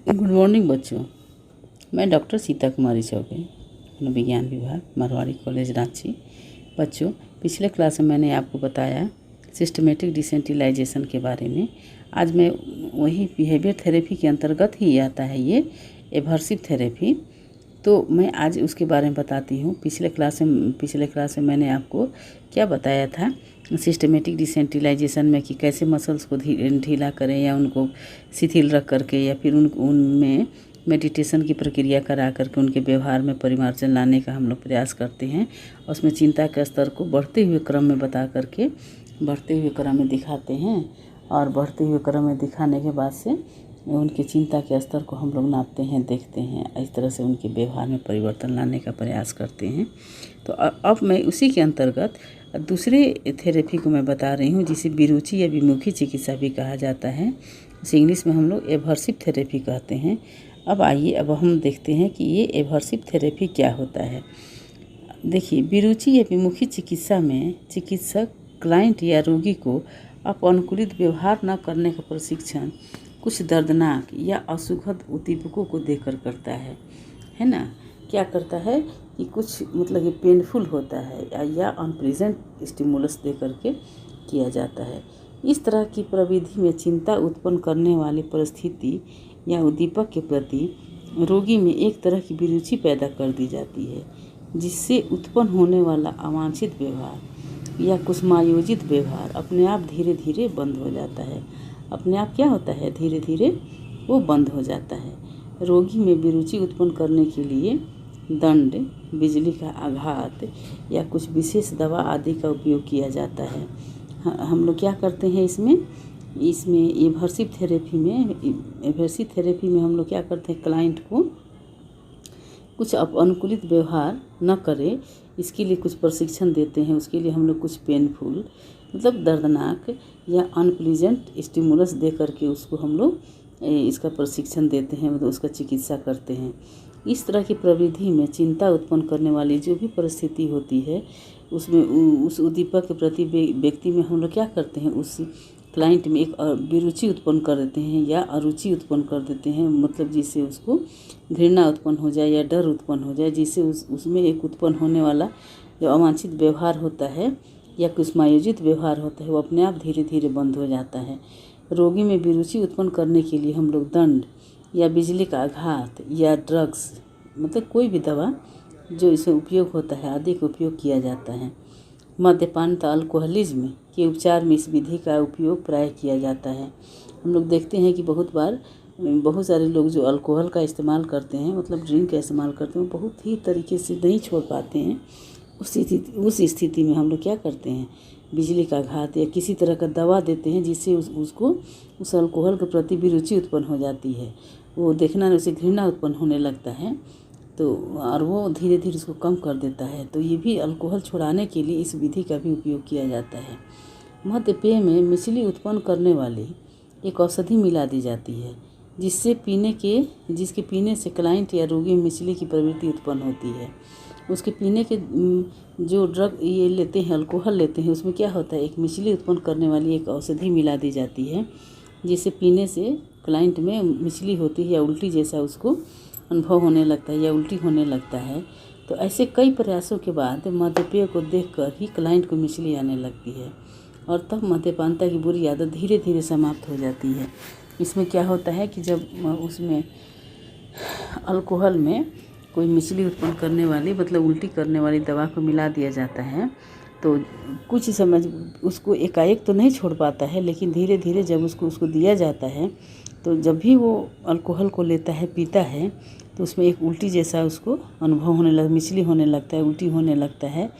Good morning बच्चों। मैं doctor Sita कुमारी चौबे, मनोविज्ञान विभाग, मारवाड़ी कॉलेज रांची। बच्चों, पिछले क्लास में मैंने आपको बताया सिस्टमेटिक डिसेंटिलाइजेशन के बारे में। आज मैं वही बिहेवियर थेरेपी के अंतर्गत ही आता है ये एवर्सिव थेरेपी, तो मैं आज उसके बारे में बताती हूँ। पिछले क्लास में मैंने आपको क्या बताया था सिस्टमेटिक डिसेंटिलाइजेशन में कि कैसे मसल्स को ढीला करें या उनको शिथिल रख करके या फिर उनमें मेडिटेशन की प्रक्रिया करा करके उनके व्यवहार में परिमार्जन लाने का हम लोग प्रयास करते हैं। उसमें चिंता के स्तर को बढ़ते हुए क्रम में बता करके बढ़ते हुए क्रम में दिखाते हैं और बढ़ते हुए क्रम में दिखाने के बाद से उनके चिंता के स्तर को हम लोग नापते हैं, देखते हैं। इस तरह से उनके व्यवहार में परिवर्तन लाने का प्रयास करते हैं। तो अब मैं उसी के अंतर्गत दूसरे थेरेपी को मैं बता रही हूँ, जिसे विरुचि या विमुखी चिकित्सा भी कहा जाता है। इसे इंग्लिश में हम लोग एवर्सिव थेरेपी कहते हैं। अब आइए, अब हम देखते हैं कि ये एवर्सिव थेरेपी क्या होता है। देखिए, विरुचि या विमुखी चिकित्सा में चिकित्सक क्लाइंट या रोगी को अनुकूलित व्यवहार न करने का प्रशिक्षण कुछ दर्दनाक या असुखद उद्दीपकों को देकर करता है ना। क्या करता है कि कुछ मतलब ये पेनफुल होता है या अनप्लीजेंट स्टिमुलस दे करके किया जाता है। इस तरह की प्रविधि में चिंता उत्पन्न करने वाली परिस्थिति या उद्दीपक के प्रति रोगी में एक तरह की विरुचि पैदा कर दी जाती है, जिससे उत्पन्न होने वाला अवांछित व्यवहार या कुसुमायोजित व्यवहार अपने आप धीरे धीरे बंद हो जाता है। अपने आप क्या होता है, धीरे धीरे वो बंद हो जाता है। रोगी में विरुचि उत्पन्न करने के लिए दंड, बिजली का आघात या कुछ विशेष दवा आदि का उपयोग किया जाता है। हम लोग क्या करते हैं इसमें एवर्सिव थेरेपी में हम लोग क्या करते हैं, क्लाइंट को कुछ अनुकूलित व्यवहार न करे, इसके लिए कुछ प्रशिक्षण देते हैं। उसके लिए हम लोग कुछ पेनफुल मतलब दर्दनाक या अनप्लीजेंट स्टिमुलस दे करके उसको हम लोग इसका प्रशिक्षण देते हैं, मतलब उसका चिकित्सा करते हैं। इस तरह की प्रविधि में चिंता उत्पन्न करने वाली जो भी परिस्थिति होती है उसमें उस उद्दीपक के प्रति व्यक्ति में हम लोग क्या करते हैं, उस क्लाइंट में एक विरुचि उत्पन्न कर देते हैं या अरुचि उत्पन्न कर देते हैं, मतलब जिससे उसको घृणा उत्पन्न हो जाए या डर उत्पन्न हो जाए, जिससे उसमें एक उत्पन्न होने वाला जो अवांछित व्यवहार होता है या कुसुमायोजित व्यवहार होता है वो अपने आप धीरे धीरे बंद हो जाता है। रोगी में विरुचि उत्पन्न करने के लिए हम लोग दंड या बिजली का आघात या ड्रग्स मतलब कोई भी दवा जो इसमें उपयोग होता है आदि का उपयोग किया जाता है। मद्यपान तथा अल्कोहलिज्म के उपचार में इस विधि का उपयोग प्राय किया जाता है। हम लोग देखते हैं कि बहुत सारे लोग जो अल्कोहल का इस्तेमाल करते हैं, मतलब ड्रिंक का इस्तेमाल करते हैं, बहुत ही तरीके से नहीं छोड़ पाते हैं। उस स्थिति में हम लोग क्या करते हैं, बिजली का आघात या किसी तरह का दवा देते हैं, जिससे उसको उस अल्कोहल के प्रति भी रुचि उत्पन्न हो जाती है। वो देखना उसे घृणा उत्पन्न होने लगता है, तो और वो धीरे धीरे उसको कम कर देता है। तो ये भी अल्कोहल छुड़ाने के लिए इस विधि का भी उपयोग किया जाता है। मद्यपेय में मिचली उत्पन्न करने वाली एक औषधि मिला दी जाती है, जिसके पीने से क्लाइंट या रोगी में मिचली की प्रवृत्ति उत्पन्न होती है। उसके पीने के जो ड्रग ये लेते हैं, अल्कोहल लेते हैं, उसमें क्या होता है, एक मिचली उत्पन्न करने वाली एक औषधि मिला दी जाती है, जिसे पीने से क्लाइंट में मिचली होती है या उल्टी जैसा उसको अनुभव होने लगता है या उल्टी होने लगता है। तो ऐसे कई प्रयासों के बाद मद्यपेय को देखकर ही क्लाइंट को मिचली आने लगती है और तब मद्यपानता की बुरी आदत धीरे धीरे समाप्त हो जाती है। इसमें क्या होता है कि जब उसमें अल्कोहल में कोई मिचली उत्पन्न करने वाली मतलब उल्टी करने वाली दवा को मिला दिया जाता है, तो कुछ समझ उसको एकाएक तो नहीं छोड़ पाता है, लेकिन धीरे धीरे जब उसको दिया जाता है, तो जब भी वो अल्कोहल को लेता है, पीता है, तो उसमें एक उल्टी जैसा उसको अनुभव होने लग मिचली होने लगता है, उल्टी होने लगता है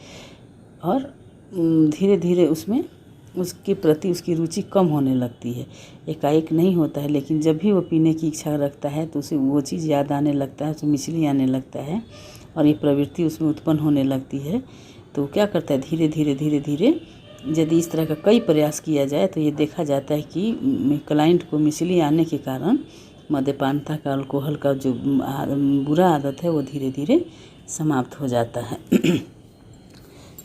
और धीरे धीरे उसमें उसके प्रति उसकी रुचि कम होने लगती है। एकाएक नहीं होता है, लेकिन जब भी वो पीने की इच्छा रखता है तो उसे वो चीज़ याद आने लगता है, उसे मिचली आने लगता है और ये प्रवृत्ति उसमें उत्पन्न होने लगती है। तो क्या करता है, धीरे धीरे यदि इस तरह का कई प्रयास किया जाए तो ये देखा जाता है कि क्लाइंट को मिचली आने के कारण मद्यपानता का, अल्कोहल का जो बुरा आदत है वो धीरे धीरे समाप्त हो जाता है।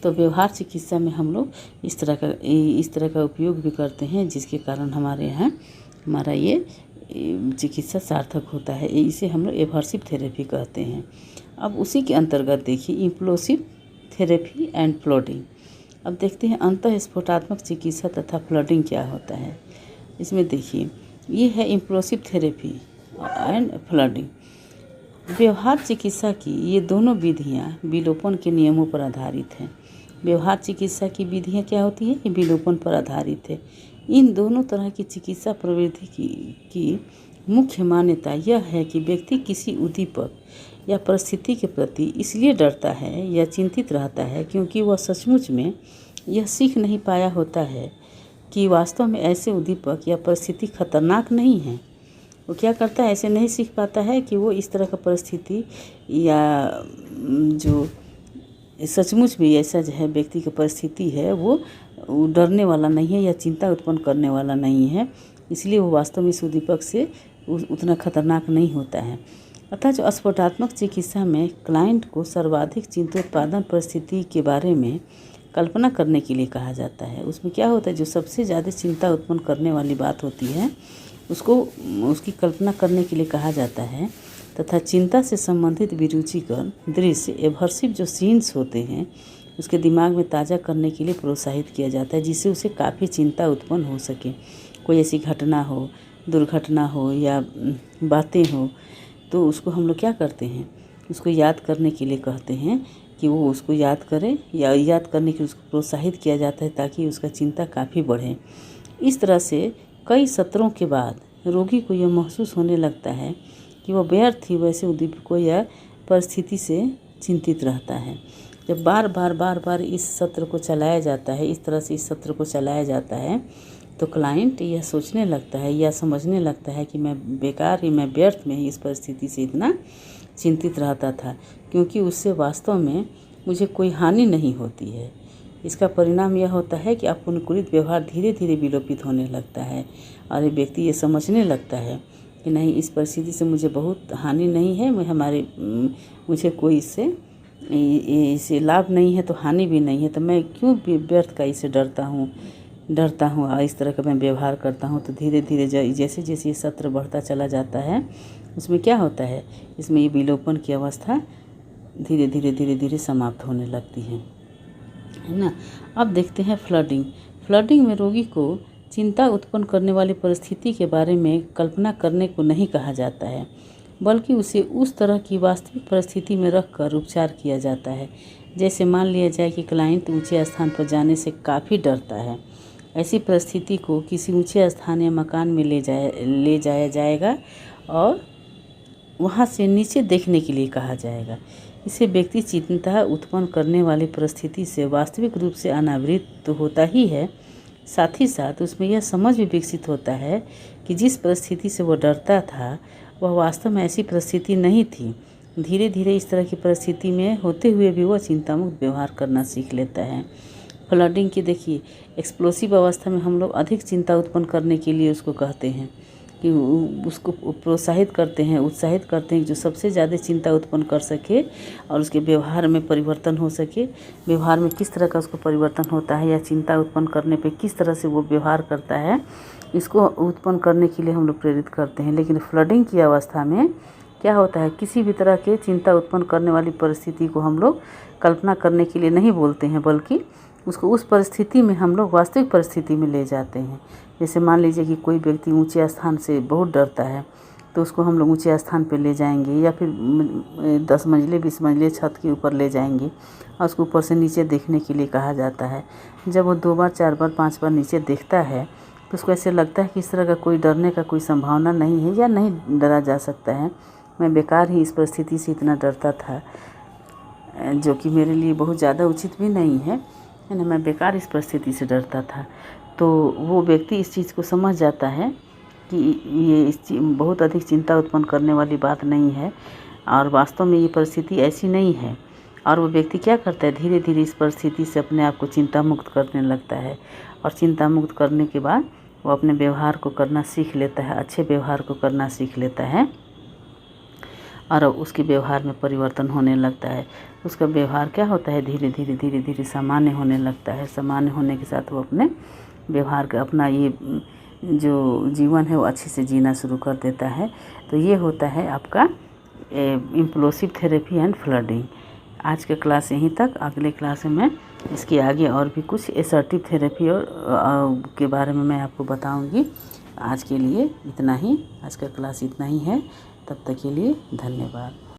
तो व्यवहार चिकित्सा में हम लोग इस तरह का उपयोग भी करते हैं, जिसके कारण हमारे यहाँ हमारा ये चिकित्सा सार्थक होता है। इसे हम लोग एवर्सिव थेरेपी कहते हैं। अब उसी के अंतर्गत देखिए इम्प्लोसिव थेरेपी एंड फ्लडिंग। अब देखते हैं अंतःस्फोटात्मक चिकित्सा तथा फ्लडिंग क्या होता है। इसमें देखिए ये है इम्प्लोसिव थेरेपी एंड फ्लडिंग। व्यवहार चिकित्सा की ये दोनों विधियाँ विलोपन के नियमों पर आधारित हैं। व्यवहार चिकित्सा की विधियाँ क्या होती है, ये विलोपन पर आधारित है। इन दोनों तरह की चिकित्सा प्रवृत्ति की मुख्य मान्यता यह है कि व्यक्ति किसी उद्दीपक या परिस्थिति के प्रति इसलिए डरता है या चिंतित रहता है क्योंकि वह सचमुच में यह सीख नहीं पाया होता है कि वास्तव में ऐसे उद्दीपक या परिस्थिति खतरनाक नहीं है। वो क्या करता है, ऐसे नहीं सीख पाता है कि वो इस तरह का परिस्थिति या जो सचमुच में ऐसा जो है व्यक्ति की परिस्थिति है वो डरने वाला नहीं है या चिंता उत्पन्न करने वाला नहीं है, इसलिए वो वास्तव में इस उद्दीपक से उतना खतरनाक नहीं होता है। अतः जो स्फोटात्मक चिकित्सा में क्लाइंट को सर्वाधिक चिंतोत्पादन परिस्थिति के बारे में कल्पना करने के लिए कहा जाता है। उसमें क्या होता है, जो सबसे ज़्यादा चिंता उत्पन्न करने वाली बात होती है उसको उसकी कल्पना करने के लिए कहा जाता है तथा चिंता से संबंधित विरुचिकर दृश्य एवर्सिव जो सीन्स होते हैं उसके दिमाग में ताज़ा करने के लिए प्रोत्साहित किया जाता है, जिससे उसे काफ़ी चिंता उत्पन्न हो सके। कोई ऐसी घटना हो, दुर्घटना हो या बातें हो तो उसको हम लोग क्या करते हैं, उसको याद करने के लिए कहते हैं कि वो उसको याद करे या याद करने के लिए उसको प्रोत्साहित किया जाता है ताकि उसका चिंता काफ़ी बढ़े। इस तरह से कई सत्रों के बाद रोगी को यह महसूस होने लगता है कि वह व्यर्थ ही वैसे उद्दीपकों या परिस्थिति से चिंतित रहता है। जब बार बार इस सत्र को चलाया जाता है, इस तरह से इस सत्र को चलाया जाता है तो क्लाइंट यह सोचने लगता है या समझने लगता है कि मैं बेकार ही, मैं व्यर्थ में ही इस परिस्थिति से इतना चिंतित रहता था क्योंकि उससे वास्तव में मुझे कोई हानि नहीं होती है। इसका परिणाम यह होता है कि अपनुकूलित व्यवहार धीरे धीरे विलोपित होने लगता है और ये व्यक्ति ये समझने लगता है कि नहीं, इस परिस्थिति से मुझे बहुत हानि नहीं है, मुझे कोई इससे लाभ नहीं है तो हानि भी नहीं है, तो मैं क्यों व्यर्थ का इससे डरता हूँ और इस तरह का मैं व्यवहार करता हूँ। तो धीरे धीरे जैसे जैसे ये सत्र बढ़ता चला जाता है उसमें क्या होता है, इसमें ये विलोपन की अवस्था धीरे धीरे समाप्त होने लगती है ना। अब देखते हैं फ्लडिंग। फ्लडिंग में रोगी को चिंता उत्पन्न करने वाली परिस्थिति के बारे में कल्पना करने को नहीं कहा जाता है, बल्कि उसे उस तरह की वास्तविक परिस्थिति में रखकर उपचार किया जाता है। जैसे मान लिया जाए कि क्लाइंट ऊंचे स्थान पर जाने से काफ़ी डरता है। ऐसी परिस्थिति को किसी ऊंचे स्थान या मकान में ले जाया जाएगा और वहां से नीचे देखने के लिए कहा जाएगा। इसे व्यक्ति चिंता उत्पन्न करने वाली परिस्थिति से वास्तविक रूप से अनावृत तो होता ही है, साथ ही साथ उसमें यह समझ भी विकसित होता है कि जिस परिस्थिति से वह डरता था वह वास्तव में ऐसी परिस्थिति नहीं थी। धीरे धीरे इस तरह की परिस्थिति में होते हुए भी वह चिंतामुक्त व्यवहार करना सीख लेता है। फ्लडिंग की देखिए एक्सप्लोसिव अवस्था में हम लोग अधिक चिंता उत्पन्न करने के लिए उसको कहते हैं कि उसको प्रोत्साहित करते हैं, उत्साहित करते हैं जो सबसे ज़्यादा चिंता उत्पन्न कर सके और उसके व्यवहार में परिवर्तन हो सके। व्यवहार में किस तरह का उसको परिवर्तन होता है या चिंता उत्पन्न करने पे किस तरह से वो व्यवहार करता है, इसको उत्पन्न करने के लिए हम लोग प्रेरित करते हैं। लेकिन फ्लडिंग की अवस्था में क्या होता है, किसी भी तरह के चिंता उत्पन्न करने वाली परिस्थिति को हम लोग कल्पना करने के लिए नहीं बोलते हैं, बल्कि उसको उस परिस्थिति में हम लोग वास्तविक परिस्थिति में ले जाते हैं। जैसे मान लीजिए कि कोई व्यक्ति ऊंचे स्थान से बहुत डरता है तो उसको हम लोग ऊंचे स्थान पे ले जाएंगे या फिर 10 मंजिले 20 मंजिले छत के ऊपर ले जाएंगे और उसको ऊपर से नीचे देखने के लिए कहा जाता है। जब वो 2 बार 4 बार 5 बार नीचे देखता है तो उसको ऐसे लगता है कि इस तरह का कोई डरने का कोई संभावना नहीं है या नहीं डरा जा सकता है, मैं बेकार ही इस परिस्थिति से इतना डरता था जो कि मेरे लिए बहुत ज़्यादा उचित भी नहीं है ना, मैं बेकार इस परिस्थिति से डरता था। तो वो व्यक्ति इस चीज़ को समझ जाता है कि ये बहुत अधिक चिंता उत्पन्न करने वाली बात नहीं है और वास्तव में ये परिस्थिति ऐसी नहीं है। और वो व्यक्ति क्या करता है, धीरे धीरे इस परिस्थिति से अपने आप को चिंता मुक्त करने लगता है और चिंता मुक्त करने के बाद वो अपने व्यवहार को करना सीख लेता है, अच्छे व्यवहार को करना सीख लेता है और उसके व्यवहार में परिवर्तन होने लगता है। उसका व्यवहार क्या होता है, धीरे धीरे सामान्य होने लगता है। सामान्य होने के साथ वो अपने व्यवहार का अपना ये जो जीवन है वो अच्छे से जीना शुरू कर देता है। तो ये होता है आपका इम्प्लोसिव थेरेपी एंड फ्लडिंग। आज का क्लास यहीं तक। अगले क्लास में मैं इसके आगे और भी कुछ एसर्टिव थेरेपी और के बारे में मैं आपको बताऊंगी। आज के लिए इतना ही, आज का क्लास इतना ही है। तब तक के लिए धन्यवाद।